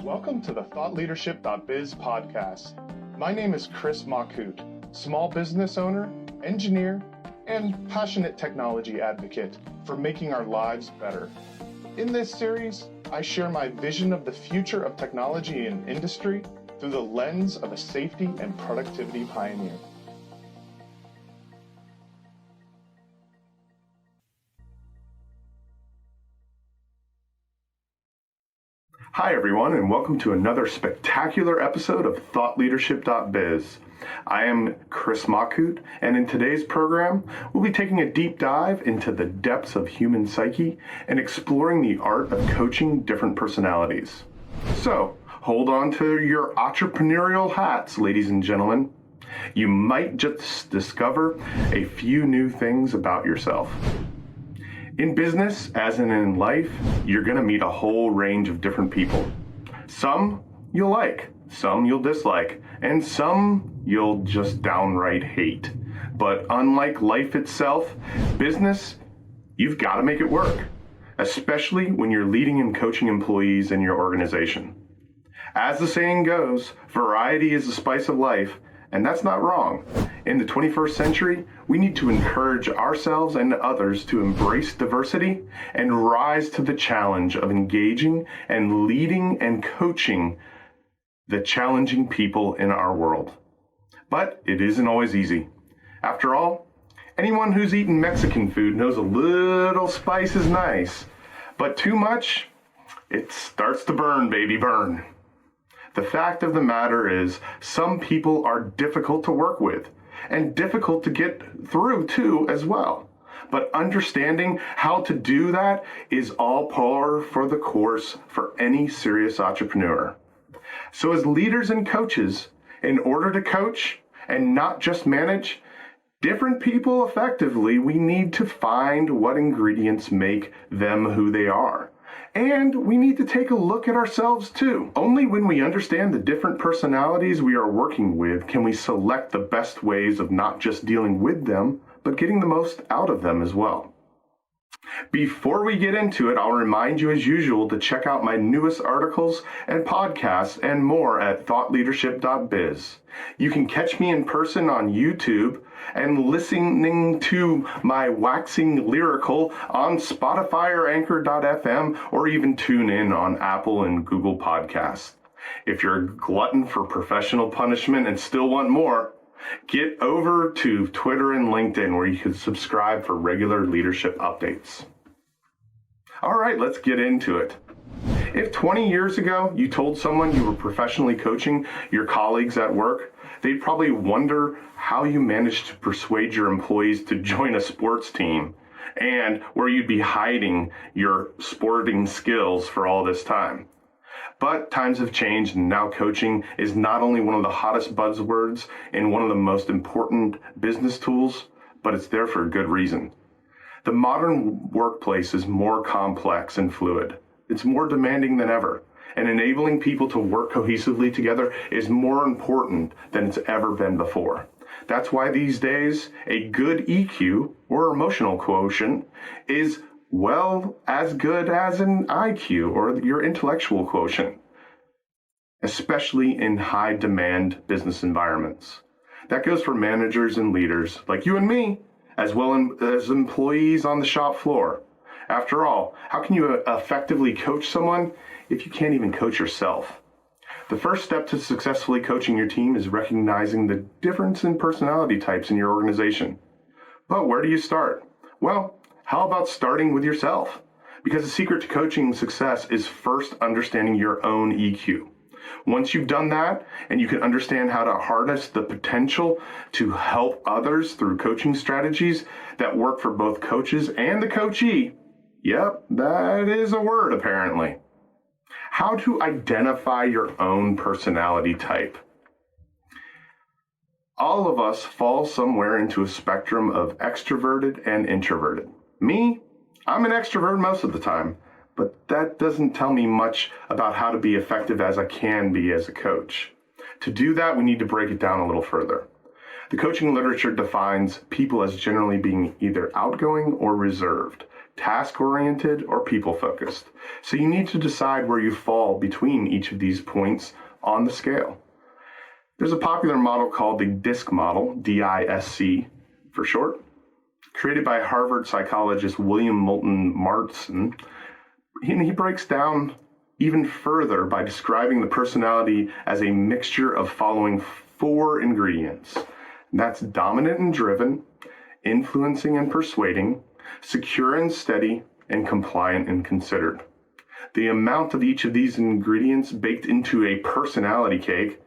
Welcome to the ThoughtLeadership.biz podcast. My name is Chris Machut, small business owner, engineer, and passionate technology advocate for making our lives better. In this series, I share my vision of the future of technology and industry through the lens of a safety and productivity pioneer. Hi everyone, and welcome to another spectacular episode of ThoughtLeadership.biz. I am Chris Machut, and in today's program, we'll be taking a deep dive into the depths of human psyche and exploring the art of coaching different personalities. So, hold on to your entrepreneurial hats, ladies and gentlemen. You might just discover a few new things about yourself. In business, as in life, you're going to meet a whole range of different people. Some you'll like, some you'll dislike, and some you'll just downright hate. But unlike life itself, business, you've got to make it work, especially when you're leading and coaching employees in your organization. As the saying goes, variety is the spice of life, and that's not wrong. In the 21st century, we need to encourage ourselves and others to embrace diversity and rise to the challenge of engaging and leading and coaching the challenging people in our world. But it isn't always easy. After all, anyone who's eaten Mexican food knows a little spice is nice, but too much, it starts to burn, baby, burn. The fact of the matter is, some people are difficult to work with and difficult to get through too as well. But understanding how to do that is all par for the course for any serious entrepreneur. So as leaders and coaches, in order to coach and not just manage different people effectively, we need to find what ingredients make them who they are. And we need to take a look at ourselves too. Only when we understand the different personalities we are working with can we select the best ways of not just dealing with them, but getting the most out of them as well. Before we get into it, I'll remind you as usual to check out my newest articles and podcasts and more at thoughtleadership.biz. You can catch me in person on YouTube and listening to my waxing lyrical on Spotify or Anchor.fm, or even tune in on Apple and Google Podcasts. If you're a glutton for professional punishment and still want more, get over to Twitter and LinkedIn, where you can subscribe for regular leadership updates. All right, let's get into it. If 20 years ago you told someone you were professionally coaching your colleagues at work, they'd probably wonder how you managed to persuade your employees to join a sports team and where you'd be hiding your sporting skills for all this time. But times have changed, and now coaching is not only one of the hottest buzzwords and one of the most important business tools, but it's there for a good reason. The modern workplace is more complex and fluid. It's more demanding than ever, and enabling people to work cohesively together is more important than it's ever been before. That's why these days, a good EQ, or emotional quotient, is well as good as an IQ, or your intellectual quotient, especially in high demand business environments. That goes for managers and leaders like you and me, as well as employees on the shop floor. After all, how can you effectively coach someone if you can't even coach yourself? The first step to successfully coaching your team is recognizing the difference in personality types in your organization. But where do you start? Well, how about starting with yourself? Because the secret to coaching success is first understanding your own EQ. Once you've done that, and you can understand how to harness the potential to help others through coaching strategies that work for both coaches and the coachee. Yep, that is a word apparently. How to identify your own personality type. All of us fall somewhere into a spectrum of extroverted and introverted. Me, I'm an extrovert most of the time, but that doesn't tell me much about how to be effective as I can be as a coach. To do that, we need to break it down a little further. The coaching literature defines people as generally being either outgoing or reserved, task-oriented or people-focused. So you need to decide where you fall between each of these points on the scale. There's a popular model called the DISC model, D-I-S-C for short, created by Harvard psychologist William Moulton Marston. He breaks down even further by describing the personality as a mixture of following 4 ingredients. That's dominant and driven, influencing and persuading, secure and steady, and compliant and considered. The amount of each of these ingredients baked into a personality cake,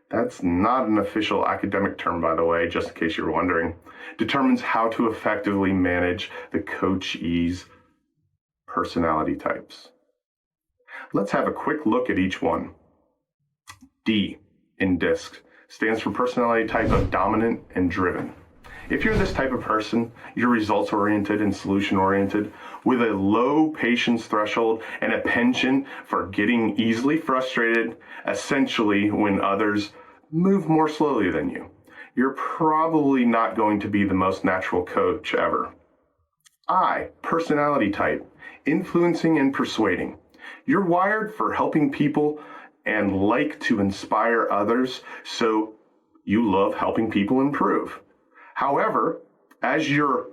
that's not an official academic term, by the way, just in case you're wondering, determines how to effectively manage the coachee's personality types. Let's have a quick look at each one. D in DISC stands for personality type of dominant and driven. If you're this type of person, you're results-oriented and solution-oriented with a low patience threshold and a penchant for getting easily frustrated, essentially when others move more slowly than you. You're probably not going to be the most natural coach ever. I, personality type, influencing and persuading. You're wired for helping people and like to inspire others, so you love helping people improve. However, as you're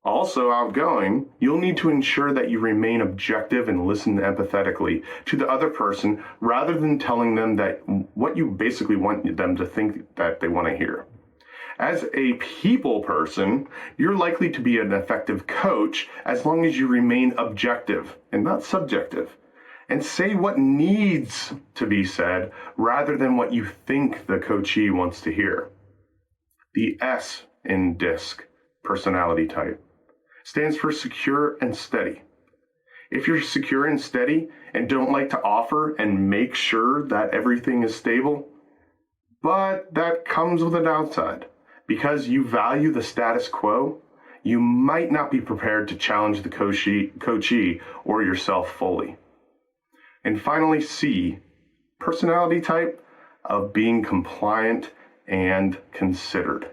also outgoing, you'll need to ensure that you remain objective and listen empathetically to the other person rather than telling them that what you basically want them to think that they want to hear. As a people person, you're likely to be an effective coach as long as you remain objective and not subjective, and say what needs to be said rather than what you think the coachee wants to hear. The S in DISC, personality type, stands for secure and steady. If you're secure and steady and don't like to offer and make sure that everything is stable, but that comes with a downside. Because you value the status quo, you might not be prepared to challenge the coachee or yourself fully. And finally, C, personality type of being compliant and considered.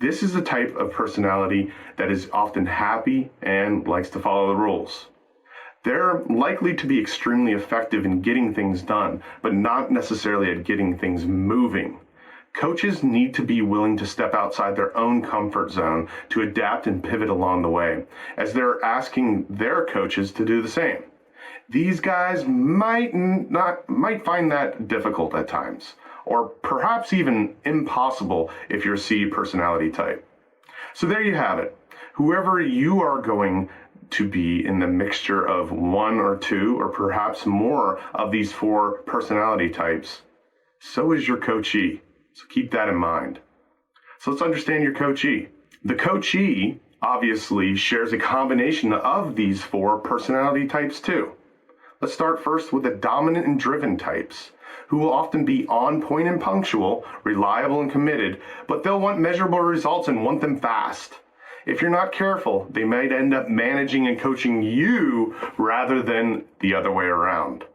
This is the type of personality that is often happy and likes to follow the rules. They're likely to be extremely effective in getting things done, but not necessarily at getting things moving. Coaches need to be willing to step outside their own comfort zone to adapt and pivot along the way, as they're asking their coaches to do the same. These guys might find that difficult at times, or perhaps even impossible if you're C personality type. So there you have it. Whoever you are going to be in the mixture of 1 or 2 or perhaps more of these 4 personality types, so is your coachee. So keep that in mind. So let's understand your coachee. The coachee obviously shares a combination of these 4 personality types too. Let's start first with the dominant and driven types, who will often be on point and punctual, reliable and committed, but they'll want measurable results and want them fast. If you're not careful, they might end up managing and coaching you rather than the other way around.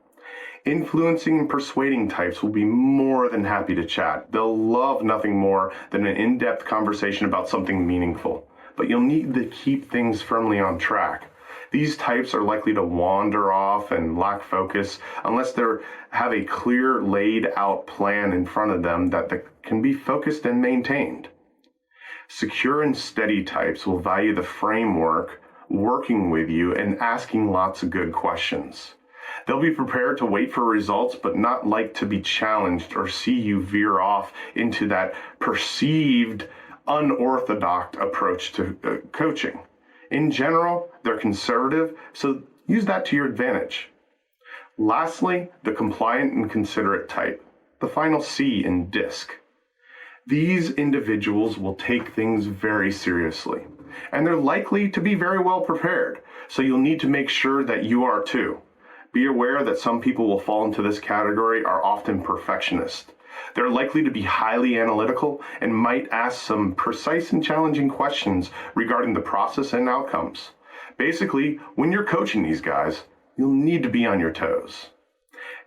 Influencing and persuading types will be more than happy to chat. They'll love nothing more than an in-depth conversation about something meaningful, but you'll need to keep things firmly on track. These types are likely to wander off and lack focus unless they have a clear laid out plan in front of them that can be focused and maintained. Secure and steady types will value the framework, working with you, and asking lots of good questions. They'll be prepared to wait for results, but not like to be challenged or see you veer off into that perceived unorthodox approach to coaching. In general, they're conservative, so use that to your advantage. Lastly, the compliant and considerate type, the final C in DISC. These individuals will take things very seriously, and they're likely to be very well prepared, so you'll need to make sure that you are too. Be aware that some people will fall into this category are often perfectionists. They're likely to be highly analytical and might ask some precise and challenging questions regarding the process and outcomes. Basically, when you're coaching these guys, you'll need to be on your toes.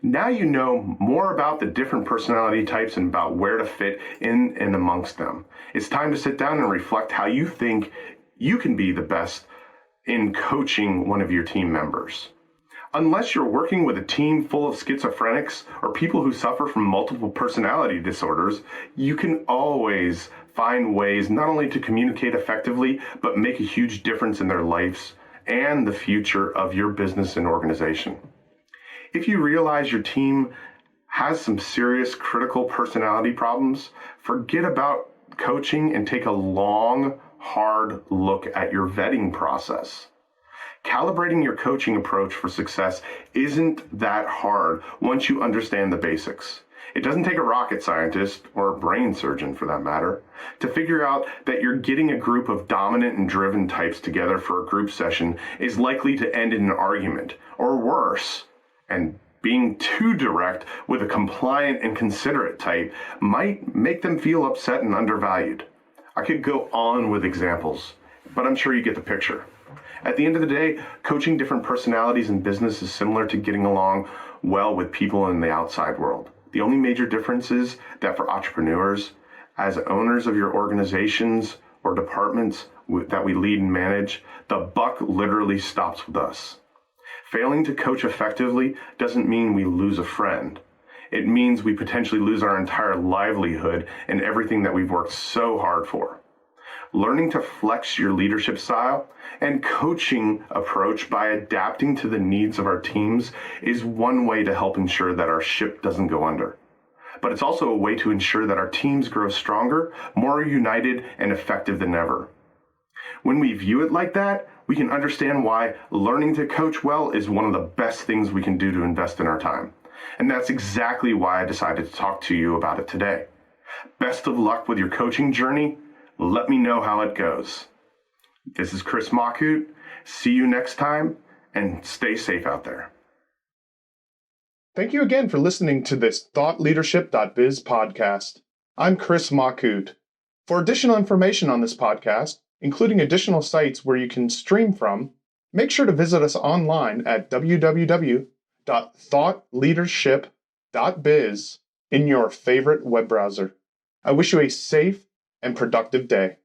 Now you know more about the different personality types and about where to fit in and amongst them. It's time to sit down and reflect how you think you can be the best in coaching one of your team members. Unless you're working with a team full of schizophrenics or people who suffer from multiple personality disorders, you can always find ways not only to communicate effectively, but make a huge difference in their lives and the future of your business and organization. If you realize your team has some serious critical personality problems, forget about coaching and take a long, hard look at your vetting process. Calibrating your coaching approach for success isn't that hard once you understand the basics. It doesn't take a rocket scientist, or a brain surgeon for that matter, to figure out that you're getting a group of dominant and driven types together for a group session is likely to end in an argument, or worse. And being too direct with a compliant and considerate type might make them feel upset and undervalued. I could go on with examples, but I'm sure you get the picture. At the end of the day, coaching different personalities in business is similar to getting along well with people in the outside world. The only major difference is that for entrepreneurs, as owners of your organizations or departments that we lead and manage, the buck literally stops with us. Failing to coach effectively doesn't mean we lose a friend. It means we potentially lose our entire livelihood and everything that we've worked so hard for. Learning to flex your leadership style and coaching approach by adapting to the needs of our teams is one way to help ensure that our ship doesn't go under. But it's also a way to ensure that our teams grow stronger, more united, and effective than ever. When we view it like that, we can understand why learning to coach well is one of the best things we can do to invest in our time. And that's exactly why I decided to talk to you about it today. Best of luck with your coaching journey. Let me know how it goes. This is Chris Machut. See you next time, and stay safe out there. Thank you again for listening to this ThoughtLeadership.biz podcast. I'm Chris Machut. For additional information on this podcast, including additional sites where you can stream from, make sure to visit us online at www.thoughtleadership.biz in your favorite web browser. I wish you a safe and productive day.